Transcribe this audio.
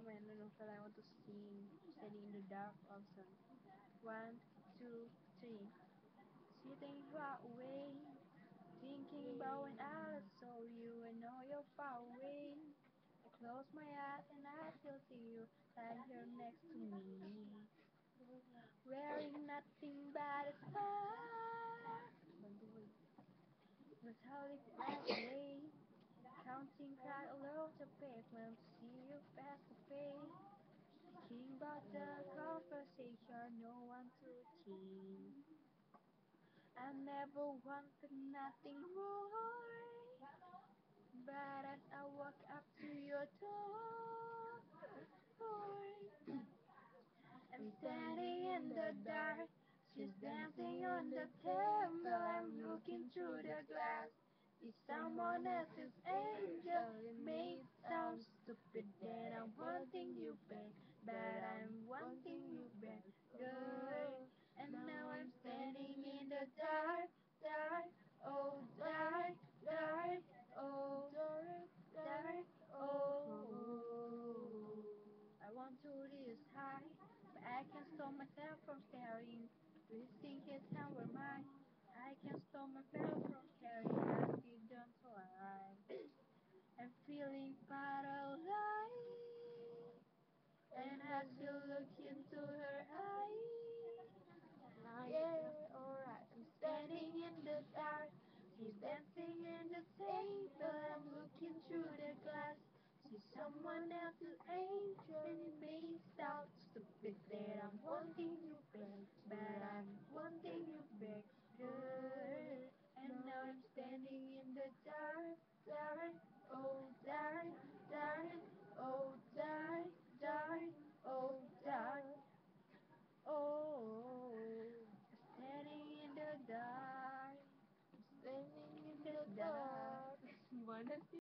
moment and also I want to sing Standing in the Dark also. One, two, three. Sitting far away, thinking about when I saw you and know you're far away. I close my eyes and I still see you lying here next to me, wearing nothing but a scar. Metallic black day, counting crowd all over the pavement to see you face to face. Thinking about the conversation, no one to keep. I never wanted nothing more, but as I walk up to your door, I'm standing in the dark. She's dancing on the table. I'm looking through the glass. It's someone else's angel. It may sound stupid that I'm wanting you back, but I'm wanting you back, girl. And now I'm standing in the dark, dark, oh dark, dark, oh dark, dark, oh. I want to reach high, but I can't stop myself from staring. Wishing his hand were mine. I can't stop myself from caring. I still don't lie. I'm feeling paralyzed, and as you look into her eyes, yeah, alright. I'm standing in the dark. She's dancing in the table. I'm looking through the glass. She's someone else's angel. And it may sound stupid that I'm wanting you back, but I'm wanting you back, girl. And now I'm standing in the dark, dark, oh dark, dark, oh dark, dark, oh dark. Oh, standing in the dark, standing in the dark. Gimana sih?